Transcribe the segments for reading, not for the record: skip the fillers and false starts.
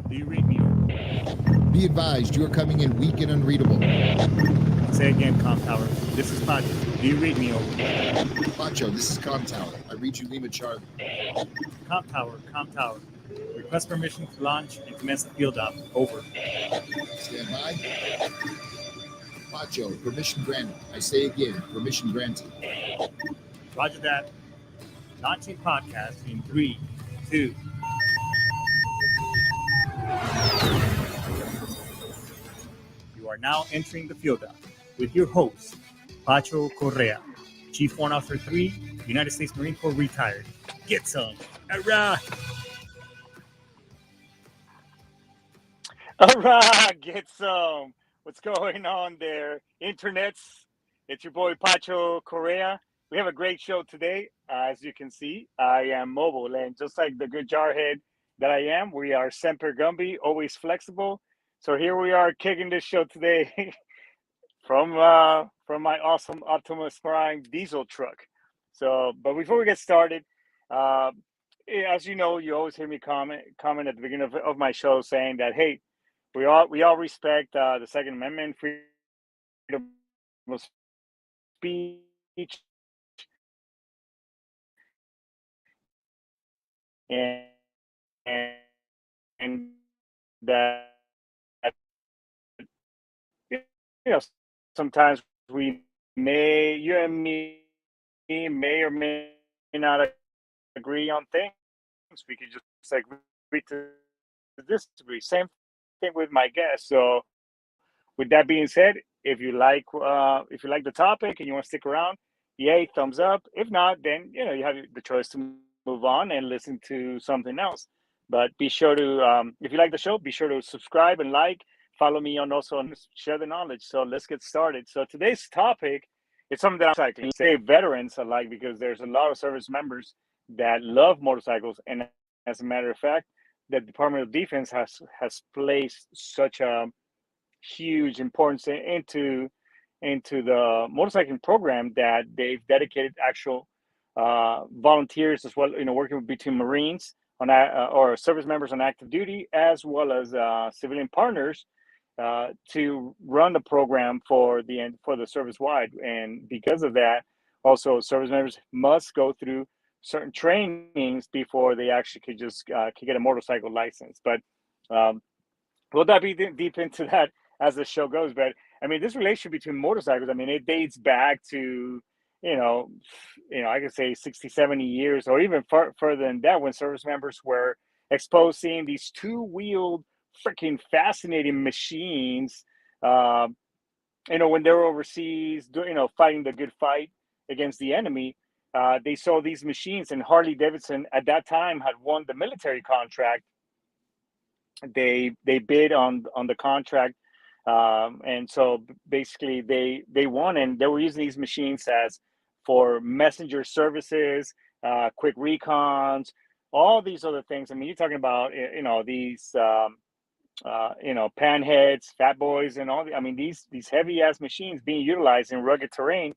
Do you read me? Be advised, you are coming in weak and unreadable. Say again, Com Tower. This is Pacho. Do you read me? Pacho, this is Com Tower. I read you Lima Charlie. Com Tower, Com Tower. Request permission to launch and commence the field op. Over. Stand by. Pacho, permission granted. I say again, permission granted. Roger that. Launching podcast in 3, 2. You are now entering the field op with your host, Pacho Correa, Chief Warrant Officer 3, United States Marine Corps retired. Get some. Hurrah! All right, get some. What's going on there, internets? It's your boy Pacho Correa. We have a great show today. As you can see, I am mobile, and just like the good jarhead that I am, we are semper gumby, always flexible. So here we are kicking this show today from my awesome Optimus Prime diesel truck. So, but before we get started, uh, as you know, you always hear me comment at the beginning of my show saying that, hey, we all respect the Second Amendment, freedom of speech, and that, you know, sometimes you and me may or may not agree on things. We could just like agree to disagree. Same thing with my guest. So with that being said, if you like the topic and you want to stick around, yay, thumbs up. If not, then you have the choice to move on and listen to something else. But be sure to if you like the show, be sure to subscribe and like. Follow me on also on share the knowledge. So let's get started. So today's topic is something that I'm cycling. Say veterans alike because there's a lot of service members that love motorcycles, and as a matter of fact, the Department of Defense has placed such a huge importance into the motorcycling program that they've dedicated actual volunteers as well, working between Marines on or service members on active duty as well as civilian partners to run the program for the service wide. And because of that, also service members must go through certain trainings before they actually could get a motorcycle license. But we'll dive deep into that as the show goes. But I mean, this relationship between motorcycles, I mean, it dates back to, I could say 60, 70 years or even further than that when service members were exposed seeing these two-wheeled freaking fascinating machines, when they were overseas, fighting the good fight against the enemy. They saw these machines, and Harley Davidson at that time had won the military contract. They bid on the contract, and so basically they won, and they were using these machines as for messenger services, quick recons, all these other things. I mean, you're talking about these panheads, fat boys, and I mean these heavy ass machines being utilized in rugged terrain,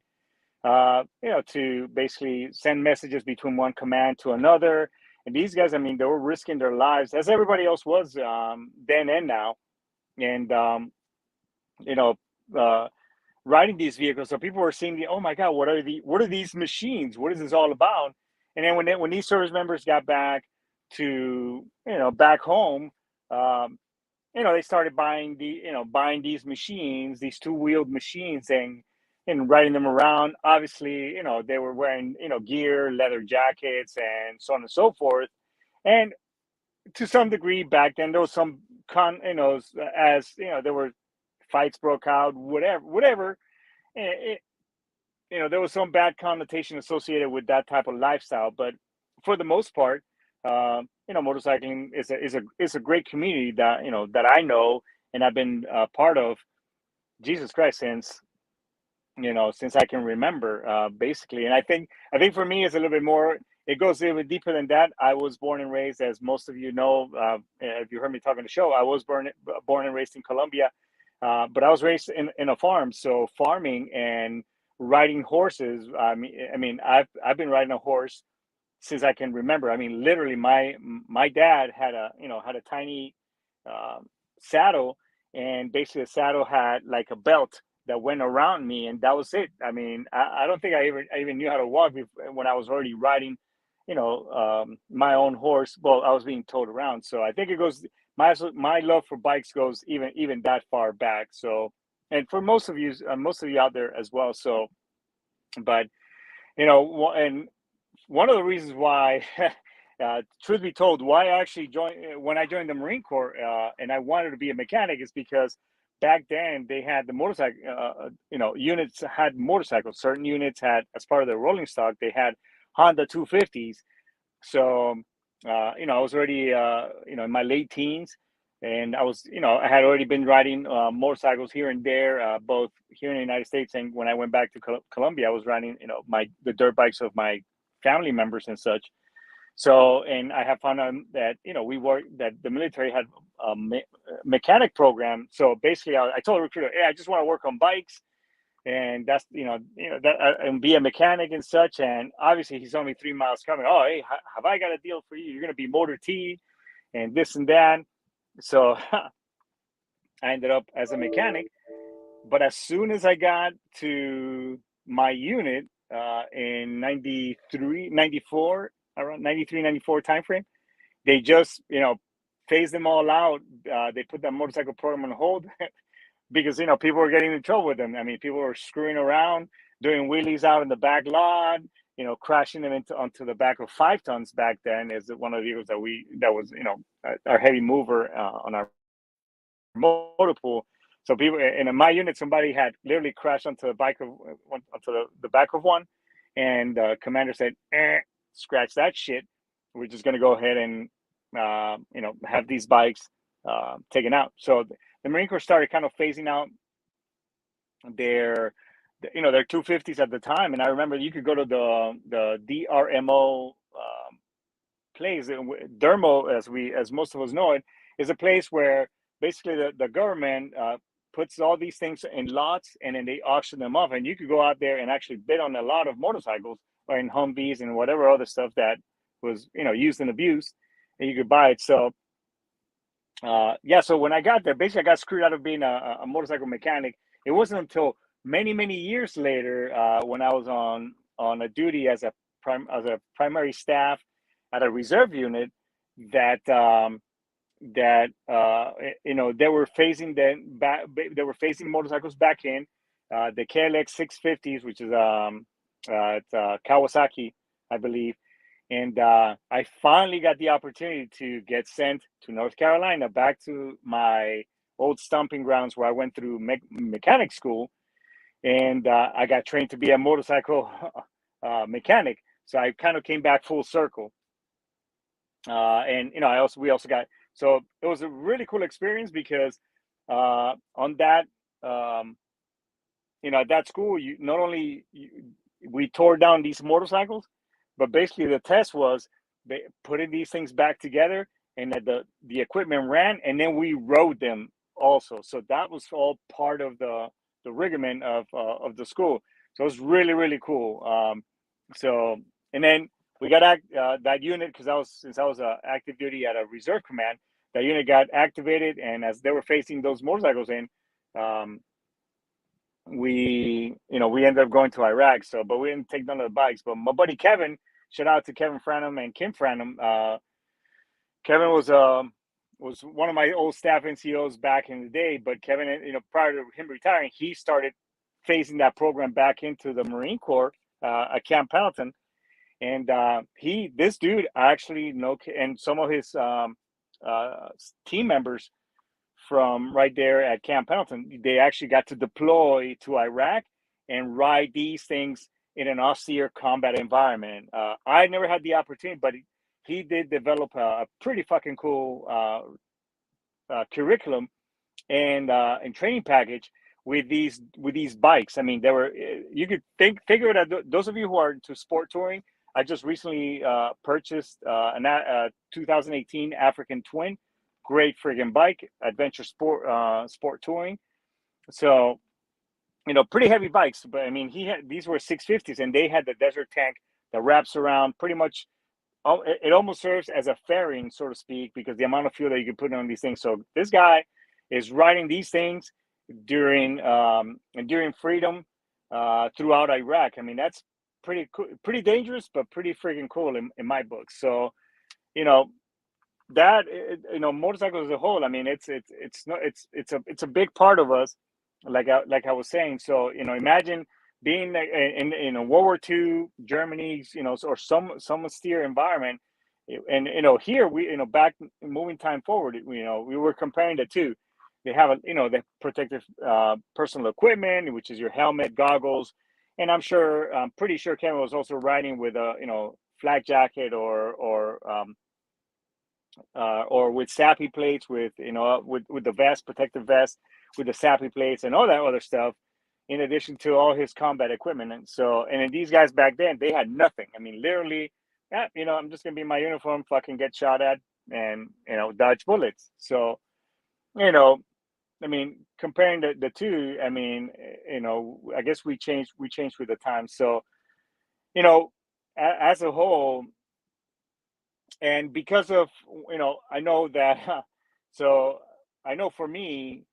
to basically send messages between one command to another. And these guys, I mean, they were risking their lives as everybody else was then and now. And, you know, uh, riding these vehicles. So people were seeing oh my God, what are these machines? What is this all about? And then when these service members got back to, back home, they started buying these machines, these two-wheeled machines, and riding them around. Obviously, they were wearing, gear, leather jackets, and so on and so forth. And to some degree, back then there was some as there were fights broke out, whatever. It, there was some bad connotation associated with that type of lifestyle. But for the most part, motorcycling is a great community that I know and I've been part of. Jesus Christ, since I can remember, basically. And I think for me it's a little bit more. It goes a little bit deeper than that. I was born and raised, as most of you know, if you heard me talking the show, I was born and raised in Colombia, but I was raised in a farm. So farming and riding horses. I mean, I've been riding a horse since I can remember. I mean, literally, my dad had a tiny saddle, and basically the saddle had like a belt that went around me, and that was it. I mean, I don't think I even knew how to walk when I was already riding, my own horse. Well, I was being towed around, so I think it goes. My love for bikes goes even that far back. So, and for most of you out there as well. So, but and one of the reasons why, truth be told, why I actually joined when I joined the Marine Corps, and I wanted to be a mechanic, is because back then they had the motorcycle, units had motorcycles. Certain units had, as part of their rolling stock, they had Honda 250s. So, I was already, in my late teens, and I had already been riding motorcycles here and there, both here in the United States, and when I went back to Colombia, I was riding, the dirt bikes of my family members and such. So, and I have found out that that the military had a mechanic program. So basically, I told the recruiter, "Hey, I just want to work on bikes, and that's that and be a mechanic and such." And obviously, he's only 3 miles coming. Oh, hey, have I got a deal for you? You're going to be motor T, and this and that. So I ended up as a mechanic. But as soon as I got to my unit in 93, 94, around 93, 94 timeframe, they just, phased them all out. They put that motorcycle program on hold because, people were getting in trouble with them. I mean, people were screwing around, doing wheelies out in the back lot, crashing them onto the back of 5 tons back then, is one of the vehicles that was, our heavy mover on our motor pool. So people in my unit, somebody had literally crashed onto the the back of one, and commander said, "Scratch that shit. We're just going to go ahead and have these bikes taken out." So the Marine Corps started kind of phasing out their their 250s at the time, and I remember you could go to the DRMO place. Dermo, as most of us know it, is a place where basically the government puts all these things in lots, and then they auction them off, and you could go out there and actually bid on a lot of motorcycles or in Humvees and whatever other stuff that was used and abused, and you could buy it. So so when I got there, basically I got screwed out of being a motorcycle mechanic. It wasn't until many years later, when I was on a duty as a primary staff at a reserve unit, that they were phasing motorcycles back in, the KLX 650s, which is it's Kawasaki, I believe. And I finally got the opportunity to get sent to North Carolina, back to my old stomping grounds where I went through mechanic school, and I got trained to be a motorcycle mechanic. So I kind of came back full circle. And we also got, so it was a really cool experience because on that at that school, we tore down these motorcycles, but basically the test was putting these things back together, and that the equipment ran, and then we rode them also. So that was all part of the regiment of the school. So it was really cool. So, and then we got that unit, because since I was active duty at a reserve command, that unit got activated, and as they were facing those motorcycles in, we ended up going to Iraq. So, but we didn't take none of the bikes. But my buddy Kevin, shout out to Kevin Franham and Kim Franham. Kevin was one of my old staff NCOs back in the day. But Kevin, prior to him retiring, he started phasing that program back into the Marine Corps at Camp Pendleton. And this dude actually and some of his team members from right there at Camp Pendleton, they actually got to deploy to Iraq and ride these things in an austere combat environment. I never had the opportunity, but he did develop a pretty fucking cool curriculum and training package with these bikes. I mean, you could figure it out. Those of you who are into sport touring, I just recently purchased a 2018 African Twin. Great friggin' bike, adventure sport touring. So, pretty heavy bikes. But I mean, these were 650s, and they had the desert tank that wraps around pretty much it almost serves as a fairing, so to speak, because the amount of fuel that you can put on these things. So this guy is riding these things during freedom throughout Iraq. I mean, that's pretty cool, pretty dangerous, but pretty freaking cool in my book. So, you know, that motorcycles as a whole. I mean, it's a big part of us, like I was saying. So, imagine being in a World War II Germany, or some austere environment, and here we, back moving time forward, we were comparing the two. They have the protective personal equipment, which is your helmet, goggles, and I'm pretty sure Kevin was also riding with a flak jacket or with SAPI plates, with the vest, protective vest, with the SAPI plates and all that other stuff, in addition to all his combat equipment. And so, and then these guys back then, they had nothing. I mean, literally, I'm just gonna be in my uniform, fucking get shot at, and dodge bullets. So, I mean, comparing the two, I mean, I guess we changed with the times. So, as a whole, and because of I know that so I know for me,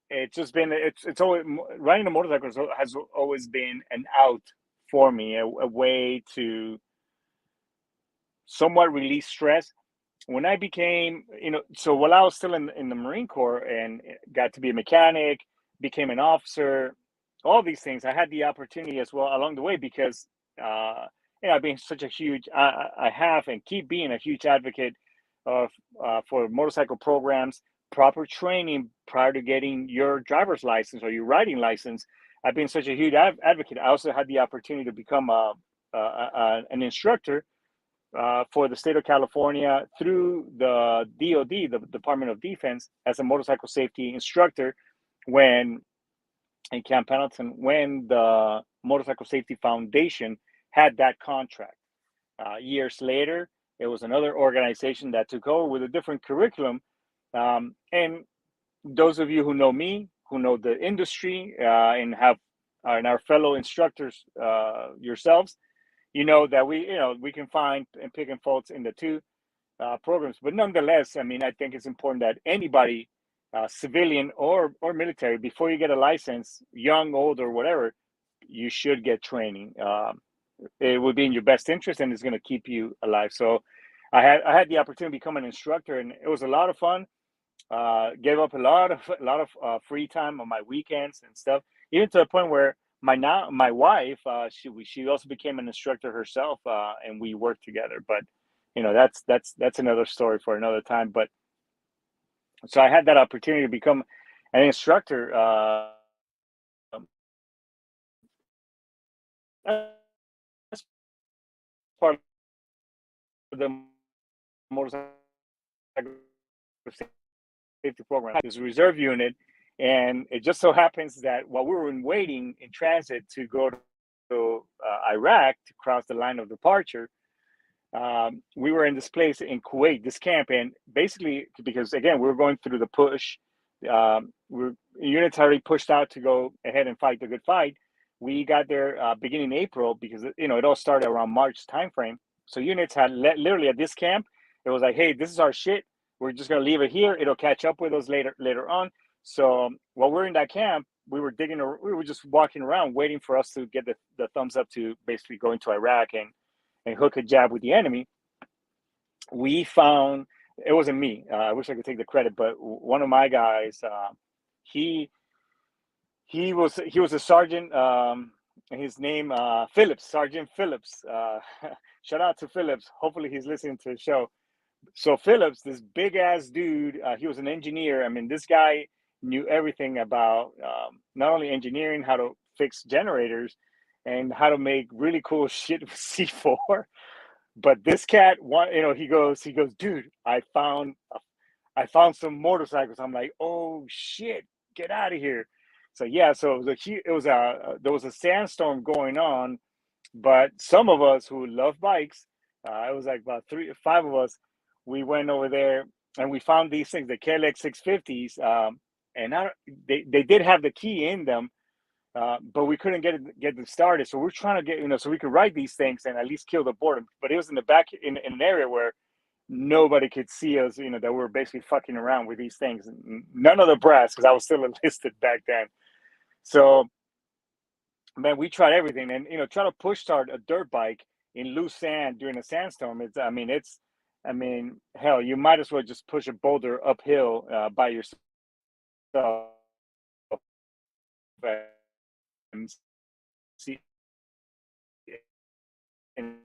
it's just been it's always riding a motorcycle has always been an out for me, a way to somewhat release stress. When I became, so while I was still in the Marine Corps and got to be a mechanic, became an officer, all these things, I had the opportunity as well along the way because, I've been such a huge, I have and keep being a huge advocate of for motorcycle programs, proper training prior to getting your driver's license or your riding license. I've been such a huge advocate. I also had the opportunity to become an instructor for the state of California through the DoD, the Department of Defense, as a motorcycle safety instructor when in Camp Pendleton, when the Motorcycle Safety Foundation had that contract. Years later, it was another organization that took over with a different curriculum. And those of you who know me, who know the industry, and our fellow instructors yourselves, that we can find and pick and faults in the two programs, but nonetheless, I mean, I think it's important that anybody, civilian or military, before you get a license, young, old, or whatever, you should get training. It would be in your best interest, and it's going to keep you alive. So, I had the opportunity to become an instructor, and it was a lot of fun. Gave up a lot of free time on my weekends and stuff, even to the point where my wife, she also became an instructor herself, and we worked together. But that's another story for another time. But so I had that opportunity to become an instructor. As part of the motorcycle safety program, this reserve unit, and it just so happens that while we were waiting in transit to go to Iraq to cross the line of departure, we were in this place in Kuwait, this camp, and basically because again we were going through the push, units already pushed out to go ahead and fight the good fight. We got there beginning April because it all started around March timeframe. So units had literally at this camp, it was like, hey, this is our shit. We're just gonna leave it here. It'll catch up with us later on. So while we're in that camp, we were just walking around waiting for us to get the thumbs up to basically go into Iraq and hook a jab with the enemy. We found, it wasn't me. I wish I could take the credit, but one of my guys, he was a sergeant. His name Phillips, Sergeant Phillips. Shout out to Phillips. Hopefully he's listening to the show. So Phillips, this big ass dude, he was an engineer. I mean, this guy knew everything about not only engineering, how to fix generators, and how to make really cool shit with C4. But this cat, he goes, dude, I found some motorcycles. I'm like, oh shit, get out of here. So yeah, so there was a sandstorm going on, but some of us who love bikes, it was like about 5 of us, we went over there and we found these things, the KLX 650s, and they did have the key in them, but we couldn't get it started. So we're trying to get, so we could ride these things and at least kill the boredom. But it was in the back in an area where nobody could see us, that we were basically fucking around with these things. None of the brass, because I was still enlisted back then. So, man, we tried everything, and try to push start a dirt bike in loose sand during a sandstorm. Hell, you might as well just push a boulder uphill by yourself. And see, and,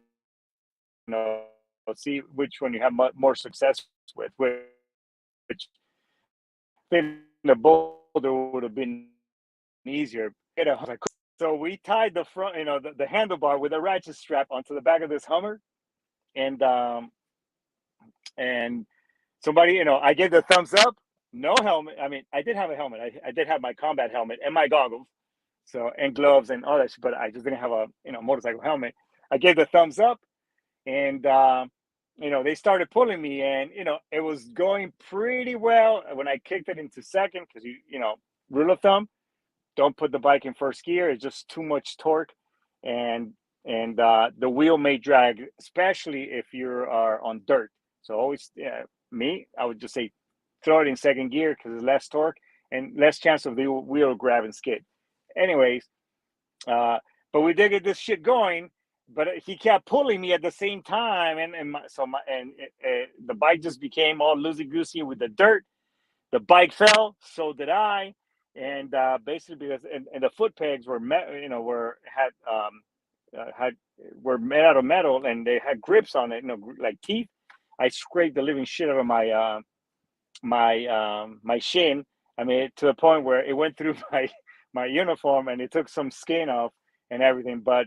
see which one you have more success with. Which then the boulder would have been easier. So we tied the front, the handlebar with a ratchet strap onto the back of this Hummer, and somebody, I gave the thumbs up. No helmet. I mean, I did have a helmet. I did have my combat helmet and my goggles, and gloves and all that shit, but I just didn't have a motorcycle helmet. I gave the thumbs up, and they started pulling me, and it was going pretty well when I kicked it into second, because rule of thumb, don't put the bike in first gear. It's just too much torque, and the wheel may drag, especially if you are on dirt. So always, I would just say throw it in second gear, because there's less torque and less chance of the wheel grab and skid. Anyways, but we did get this shit going. But he kept pulling me at the same time, and the bike just became all loosey goosey with the dirt. The bike fell, so did I, and basically because and the foot pegs were were made out of metal, and they had grips on it, like teeth. I scraped the living shit out of my my shin. I mean, to the point where it went through my uniform, and it took some skin off and everything. But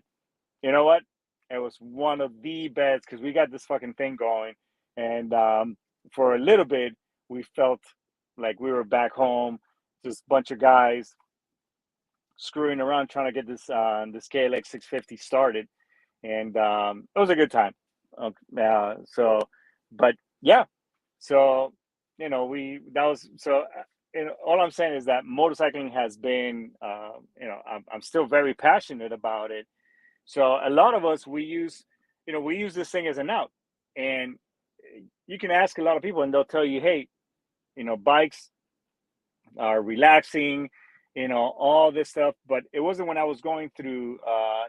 you know what? It was one of the best, because we got this fucking thing going, and for a little bit we felt like we were back home, just a bunch of guys screwing around trying to get this KLX 650 started, and it was a good time. But yeah, so all I'm saying is that motorcycling has been, I'm still very passionate about it. So a lot of us, we use this thing as an out, and you can ask a lot of people, and they'll tell you, hey, bikes are relaxing, all this stuff. But it wasn't when I was going through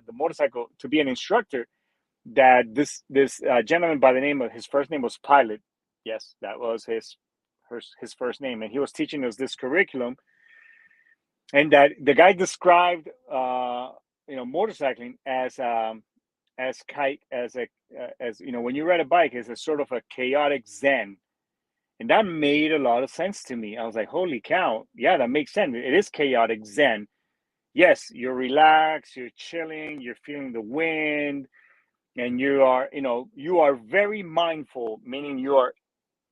the motorcycle to be an instructor that this gentleman, by the name of, his first name was Pilot. Yes, that was his first name, and he was teaching us this curriculum, and that the guy described motorcycling as when you ride a bike, as a sort of a chaotic zen. And that made a lot of sense to me. I was like, holy cow, yeah, that makes sense. It is chaotic zen. Yes, you're relaxed, you're chilling, you're feeling the wind, and you are very mindful, meaning you are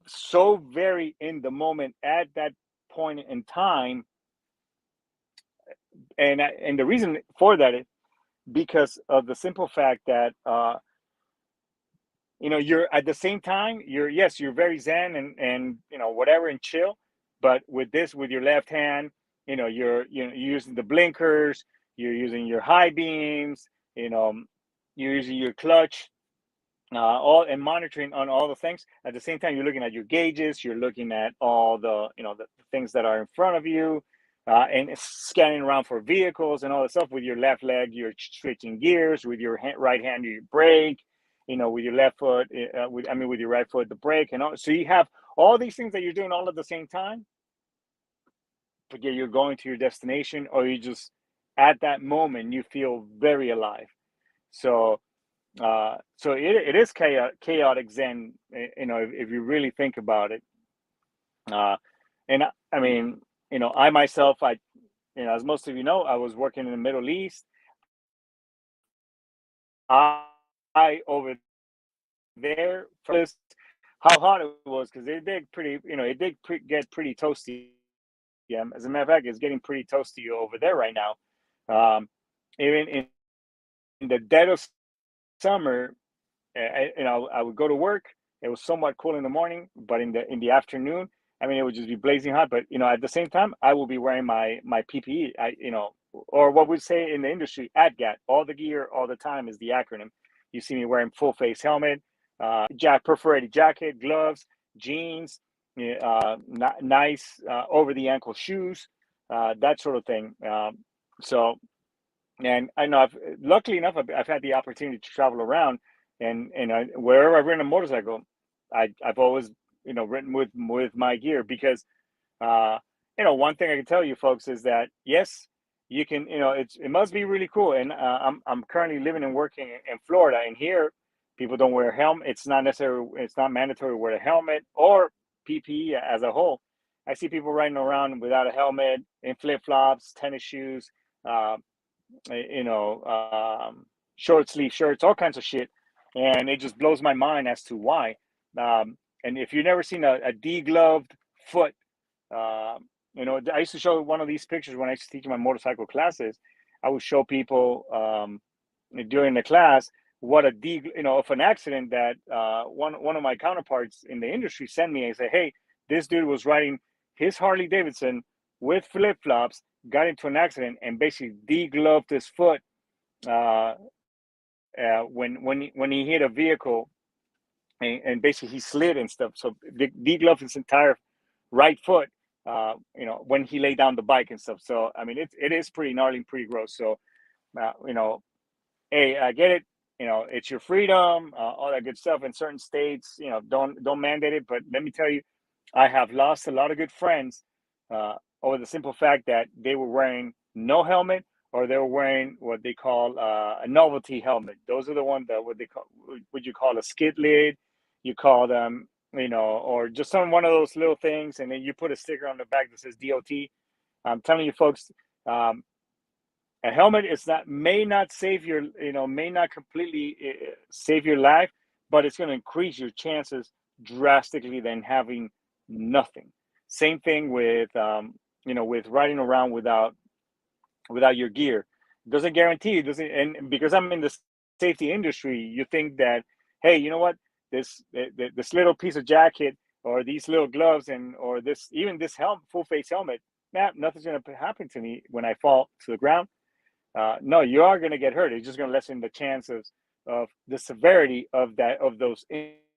so very in the moment at that point in time. And the reason for that is because of the simple fact that you're at the same time, you're very zen and whatever, and chill, but with your left hand, you're using the blinkers, you're using your high beams, you're using your clutch, all, and monitoring on all the things. At the same time, you're looking at your gauges, you're looking at all the the things that are in front of you, and scanning around for vehicles and all the stuff. With your left leg, you're switching gears. With your right hand, you brake. With your left foot, with your right foot, the brake, and all. So you have all these things that you're doing all at the same time. But yeah, you're going to your destination, or you just at that moment you feel very alive. So it is chaotic zen, if you really think about it. And I mean, I myself, as most of you know, I was working in the Middle East. I over there, first, how hot it was, because it did get pretty toasty. Yeah, as a matter of fact, it's getting pretty toasty over there right now. Even in the dead of summer, I would go to work. It was somewhat cool in the morning, but in the afternoon, it would just be blazing hot. But at the same time, I will be wearing my PPE. or what we say in the industry, ADGAT, all the gear, all the time is the acronym. You see me wearing full face helmet, perforated jacket, gloves, jeans, nice over the ankle shoes, that sort of thing. So, and I know luckily enough, I've had the opportunity to travel around, and wherever I've ridden a motorcycle, I've always ridden with my gear because one thing I can tell you folks is that yes, you can, it must be really cool. And I'm currently living and working in Florida, and here people don't wear a helmet. It's not mandatory to wear a helmet or PPE as a whole. I see people riding around without a helmet, in flip flops, tennis shoes, uh, short sleeve shirts, all kinds of shit, and it just blows my mind as to why. And if you've never seen a degloved foot, uh, I used to show one of these pictures when I used to teach my motorcycle classes. I would show people during the class what of an accident that one of my counterparts in the industry sent me and said, "Hey, this dude was riding his Harley Davidson with flip flops, got into an accident, and basically degloved his foot when he hit a vehicle, and basically he slid and stuff. So degloved his entire right foot, when he laid down the bike and stuff. So I mean, it is pretty gnarly, pretty gross. So hey, I get it. It's your freedom, all that good stuff. In certain states, don't mandate it. But let me tell you, I have lost a lot of good friends over the simple fact that they were wearing no helmet, or they were wearing what they call a novelty helmet. Those are the ones that what you call a skid lid. You call them, or just one of those little things, and then you put a sticker on the back that says DOT. I'm telling you, folks, a helmet may not save may not completely save your life, but it's going to increase your chances drastically than having nothing. Same thing with with riding around without your gear. It doesn't guarantee it doesn't. And because I'm in the safety industry, you think that, hey, you know what, this little piece of jacket or these little gloves or this full face helmet, nothing's going to happen to me when I fall to the ground. No, you are going to get hurt. It's just going to lessen the chances of the severity of those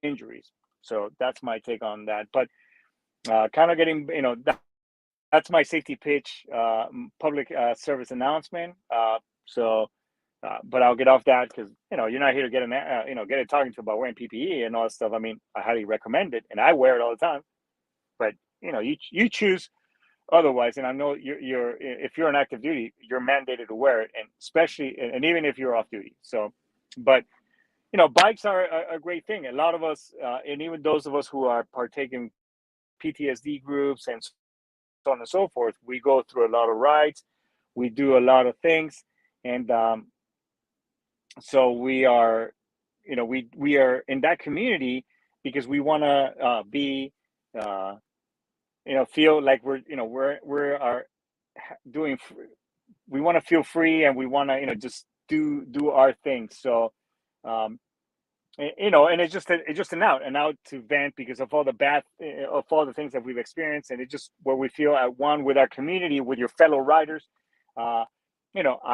injuries. So that's my take on that. But kind of getting, that's my safety pitch, public service announcement. But I'll get off that because you're not here to get get talking to about wearing PPE and all that stuff. I mean, I highly recommend it, and I wear it all the time. But you choose otherwise, and I know if you're on active duty, you're mandated to wear it, and especially and even if you're off duty. So, but bikes are a great thing. A lot of us, and even those of us who are partaking PTSD groups and so on and so forth, we go through a lot of rides, we do a lot of things, and so we are, we are in that community because we want to be. Feel like we're are doing. We want to feel free, and we want to just do our thing. So, and it's just an out to vent because of all the things that we've experienced, and it's just where we feel at one with our community, with your fellow riders. I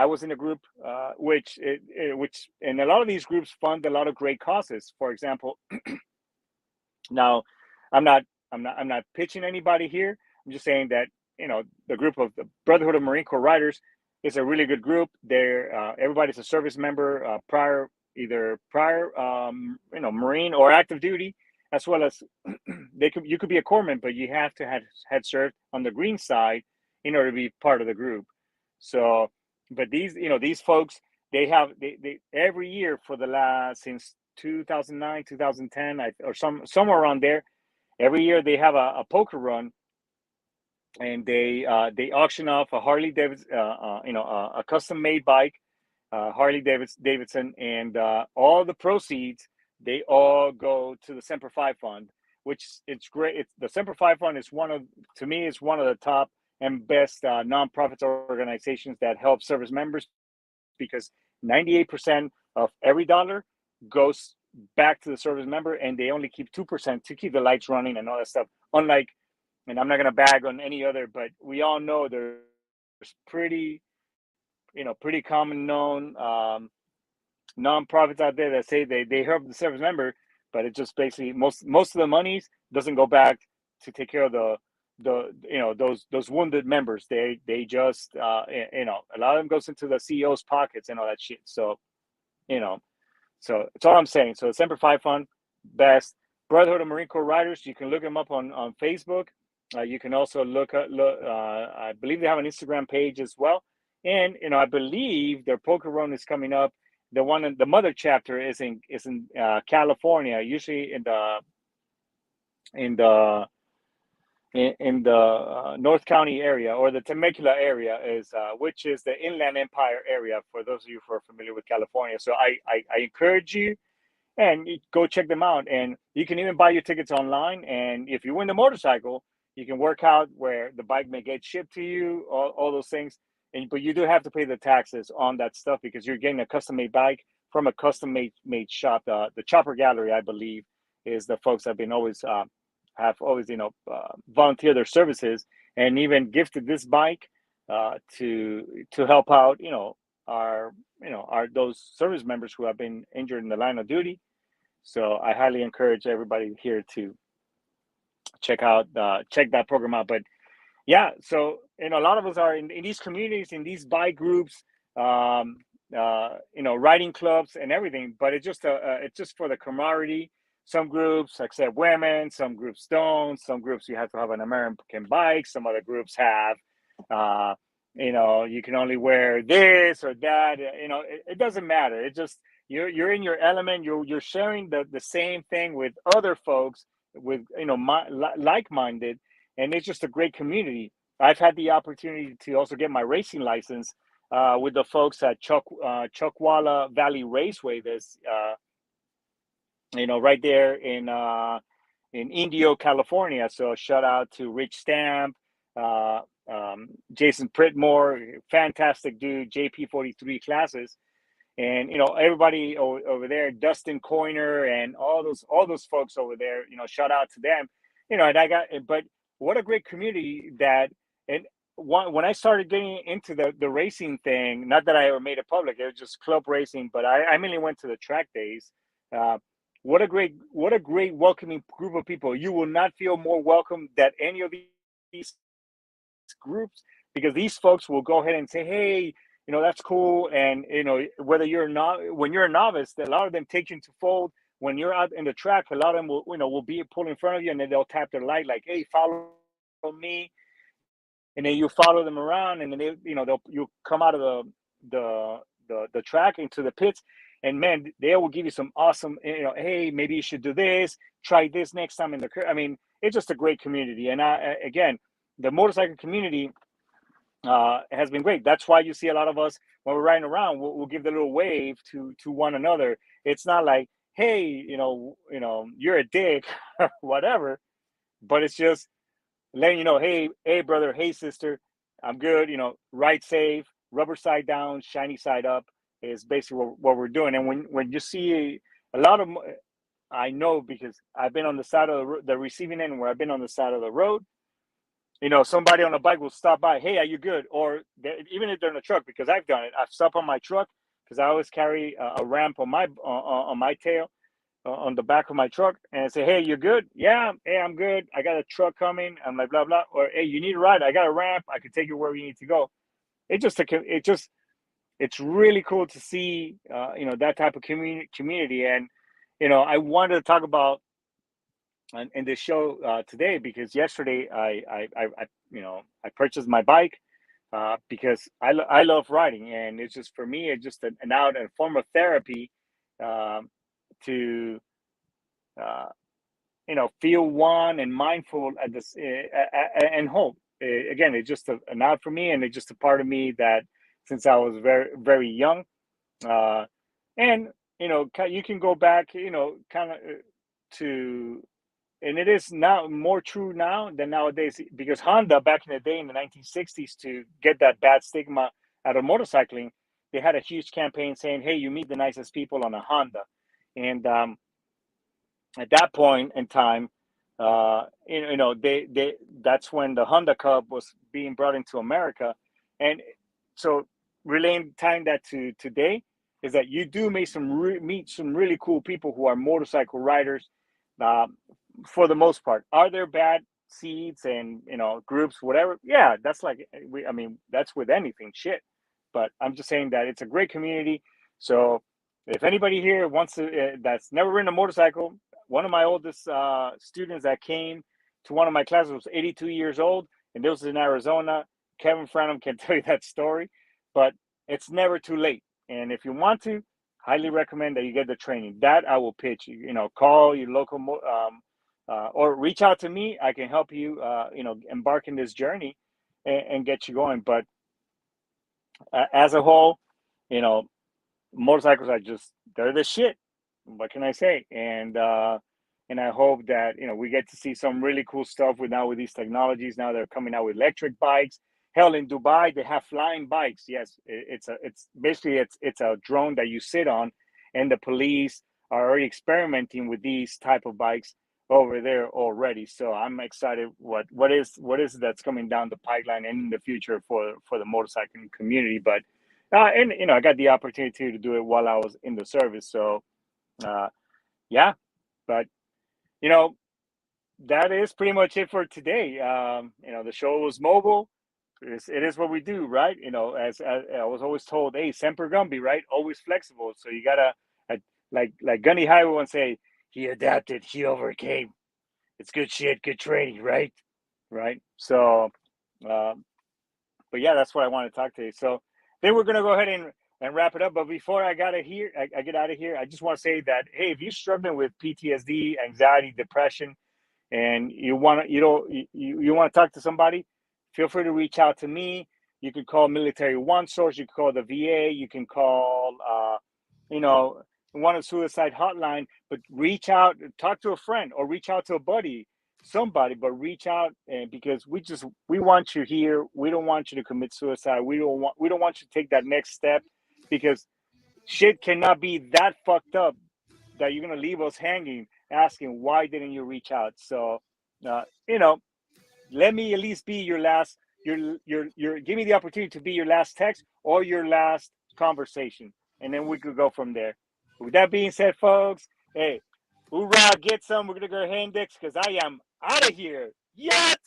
was in a group which and a lot of these groups fund a lot of great causes. For example, now I'm not pitching anybody here. I'm just saying that the group of the Brotherhood of Marine Corps Riders is a really good group. Everybody's a service member, either prior Marine or active duty, as well as you could be a corpsman, but you have to had served on the green side in order to be part of the group. So, but these folks, they every year for the last since 2009 2010 or somewhere around there. Every year they have a poker run, and they auction off a Harley Davidson, a custom made bike, Harley Davidson, and all the proceeds, they all go to the Semper Fi Fund, which it's great. The Semper Fi Fund is one of the top and best nonprofits organizations that help service members, because 98% of every dollar goes back to the service member, and they only keep 2% to keep the lights running and all that stuff. Unlike, and I'm not going to bag on any other, but we all know there's pretty pretty common known nonprofits out there that say they help the service member, but it just basically most of the monies doesn't go back to take care of those wounded members. They just a lot of them goes into the CEO's pockets and all that shit. So so that's all I'm saying. So Semper Fi Fund, best. Brotherhood of Marine Corps Riders, you can look them up on Facebook. You can also look I believe they have an Instagram page as well. And I believe their poker run is coming up. The mother chapter is in California, usually in the North County area, or the Temecula area, which is the Inland Empire area, for those of you who are familiar with California. So I encourage you, and you go check them out. And you can even buy your tickets online. And if you win the motorcycle, you can work out where the bike may get shipped to you, all those things. But you do have to pay the taxes on that stuff, because you're getting a custom-made bike from a custom-made shop. The Chopper Gallery, I believe, is the folks that have always volunteered their services and even gifted this bike to help out our those service members who have been injured in the line of duty. So I highly encourage everybody here to check that program out. But yeah, so a lot of us are in these communities, in these bike groups, riding clubs and everything. But it's just for the camaraderie. Some groups accept women, some groups don't. Some groups you have to have an American bike. Some other groups have, you can only wear this or that. It doesn't matter. It just you're in your element. You're sharing the same thing with other folks with like-minded. And it's just a great community. I've had the opportunity to also get my racing license with the folks at Chuckwalla Valley Raceway. There's, right there in Indio, California. So shout out to Rich Stamp, Jason Prittmore, fantastic dude, JP43 classes. And everybody over there, Dustin Coiner, and all those folks over there. Shout out to them. But what a great community that. And when I started getting into the racing thing, not that I ever made it public, it was just club racing. But I mainly went to the track days. What a great welcoming group of people. You will not feel more welcome than any of these groups, because these folks will go ahead and say, hey, that's cool. And, whether when you're a novice, a lot of them take you into fold. When you're out in the track, a lot of them will be pulled in front of you, and then they'll tap their light like, hey, follow me. And then you follow them around, and then you'll come out of the track into the pits. And man, they will give you some awesome, hey, maybe you should do this, try this next time in the curve. I mean, it's just a great community. And again, the motorcycle community has been great. That's why you see a lot of us when we're riding around, we'll give the little wave to one another. It's not like, hey, you're a dick or whatever, but it's just letting you know, hey brother, hey sister, I'm good. Ride safe, rubber side down, shiny side up is basically what we're doing. And when you see a lot of, I know because I've been on the side of the receiving end, where I've been on the side of the road. Somebody on a bike will stop by. Hey, are you good? Or even if they're in a truck, because I've done it. I've stopped on my truck because I always carry a ramp on my tail, on the back of my truck, and I say, hey, you good? Yeah, hey, I'm good. I got a truck coming. I'm like, blah, blah. Or, hey, you need a ride? I got a ramp. I can take you wherever you need to go. It's really cool to see, that type of community. And, I wanted to talk about in this show today, because yesterday I purchased my bike because I love riding, and it's just, for me, it's just an out and form of therapy to feel one and mindful at this and home. Again, it's just an out for me, and it's just a part of me that since I was very, very young, and you can go back, kind of to. And it is now more true now than nowadays, because Honda, back in the day in the 1960s, to get that bad stigma out of motorcycling, they had a huge campaign saying, hey, you meet the nicest people on a Honda. And at that point in time, that's when the Honda Cub was being brought into America. And so tying that to today is that you do meet some really cool people who are motorcycle riders. For the most part, are there bad seeds and groups, whatever? Yeah, that's like I mean, that's with anything, shit. But I'm just saying that it's a great community. So if anybody here wants to, that's never ridden a motorcycle, one of my oldest students that came to one of my classes was 82 years old, and this was in Arizona. Kevin Franham can tell you that story, but it's never too late. And if you want to, highly recommend that you get the training. That I will pitch. Call your local or reach out to me. I can help you, embark in this journey and get you going. But as a whole, motorcycles are they're the shit. What can I say? And I hope that we get to see some really cool stuff with these technologies. Now they're coming out with electric bikes. Hell, in Dubai they have flying bikes. Yes, it's basically a drone that you sit on, and the police are already experimenting with these type of bikes over there already. So I'm excited what is that's coming down the pipeline and in the future for the motorcycling community. But and I got the opportunity to do it while I was in the service. So yeah, but that is pretty much it for today. The show was mobile. It is what we do, right? As I was always told, hey, Semper Gumby, right? Always flexible. So you gotta, like Gunny High would once say, he adapted, he overcame. It's good shit, good training, right? Right. So, but yeah, that's what I want to talk to you. So then we're gonna go ahead and wrap it up. But before I get out of here, I just want to say that, hey, if you're struggling with PTSD, anxiety, depression, and you want to talk to somebody, feel free to reach out to me. You can call Military One Source. You can call the VA. You can call, one of suicide hotline. But reach out, talk to a friend, or reach out to a buddy, somebody. But reach out, and because we want you here. We don't want you to commit suicide. We don't want you to take that next step, because shit cannot be that fucked up that you're gonna leave us hanging, asking why didn't you reach out. So, let me at least be your last. Give me the opportunity to be your last text or your last conversation, and then we could go from there. With that being said, folks, hey, hoorah, get some. We're gonna go Hendix because I am out of here. Yes.